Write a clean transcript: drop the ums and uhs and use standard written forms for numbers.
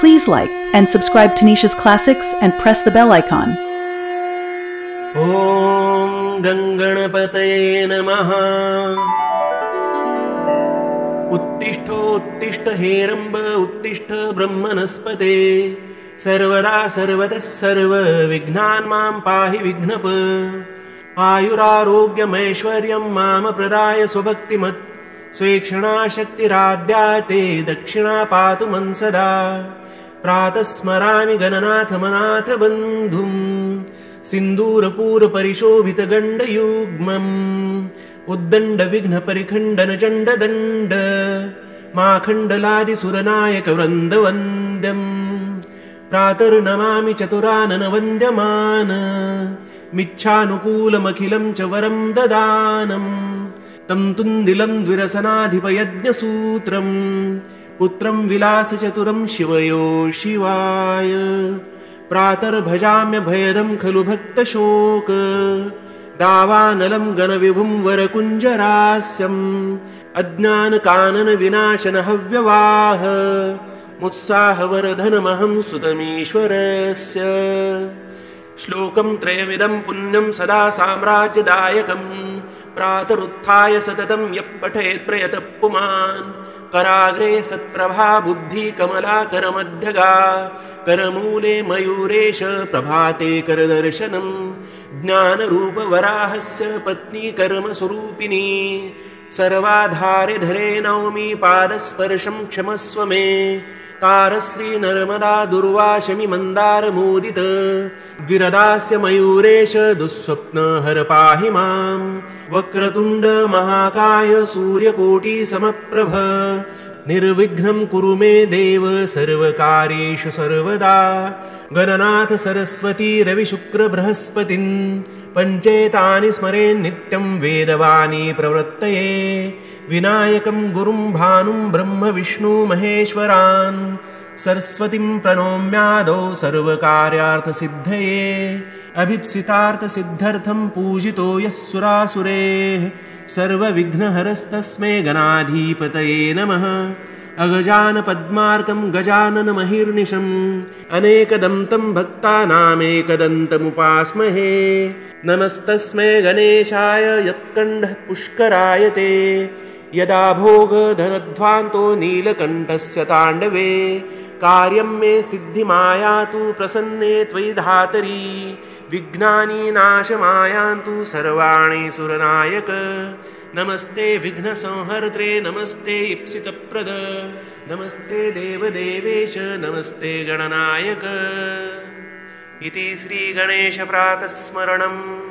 Please like and subscribe to Nisha's Classics and press the bell icon. ॐ गङ्गणपतये नमः। उत्तिष्ठ हेरम्ब उत्तिष्ठ ब्रह्मणस्पते सर्वदा सर्वतः सर्वविघ्नान् मां पाहि विघ्नप। आयुरारोग्यमैश्वर्यं माम प्रदाय स्वभक्तिमत् स्वेक्षणा शक्तिराद्या ते दक्षिणा पातु मन्सदा। प्रातः स्मरामि गणनाथमनाथ बन्धुं सिन्दूरपूरपरिशोभितगण्डयुग्मम् उद्दण्डविघ्नपरिखण्डनचण्डदण्ड माखण्डलादिसुरनायकवृन्दवन्द्यम्। प्रातर्नमामि चतुराननवन्द्यमान मिच्छानुकूलमखिलं च वरं ददानम्। तं तुन्दिलं द्विरसनाधिपयज्ञसूत्रं पुत्रं विलासचतुरं शिवयो शिवाय। प्रातर्भजाम्यभयदं खलु भक्तशोक दावानलं गणविभुं वरकुञ्जरास्यम्। अज्ञानकाननविनाशन हव्यवाह मुत्साहवरधनमहं सुतमीश्वरस्य। श्लोकं त्रयमिदं पुण्यं सदा साम्राज्यदायकम्। प्रातरुत्थाय सततं यः पठेत् प्रयतः पुमान्। कराग्रे सत्प्रभा बुद्धि कमलाकरमध्यगा करमूले मयूरेश प्रभाते करदर्शनम्। ज्ञानरूपवराहस्य पत्नी कर्मस्वरूपिणी सर्वाधारे धरे नौमि पादस्पर्शं क्षमस्व मे। तारश्री नर्मदा दुर्वाशमि मन्दारमोदित द्विरदास्य मयूरेश दुःस्वप्नहर पाहि माम्। वक्रतुण्ड महाकाय सूर्यकोटिसमप्रभ निर्विघ्नं कुरु मे देव सर्वकार्येषु सर्वदा। गणनाथ सरस्वती रविशुक्र बृहस्पतिं पञ्चेतानि स्मरेन् नित्यं वेदवाणी प्रवृत्तये। विनायकं गुरुं भानुं ब्रह्म विष्णु महेश्वरान् सरस्वतीं प्रणोम्यादौ सर्वकार्यार्थसिद्धये। अभीप्सितार्थसिद्ध्यर्थं पूजितो यः सुरासुरेः सर्वविघ्नहरस्तस्मै गणाधिपतये नमः। अगजानपद्मार्कं गजाननमहिर्निशम् अनेकदन्तं भक्तानामेकदन्तमुपास्महे। नमस्तस्मै गणेशाय यत्कण्ठः पुष्करायते यदा भोगधनध्वान्तो नीलकण्ठस्य ताण्डवे। कार्यं मे सिद्धिमायातु प्रसन्ने त्वयि धातरि विघ्नानि नाशमायान्तु सर्वाणि सुरनायक। नमस्ते विघ्नसंहर्त्रे नमस्ते इप्सितप्रद नमस्ते देवदेवेश नमस्ते गणनायक। इति श्रीगणेशप्रातस्मरणम्।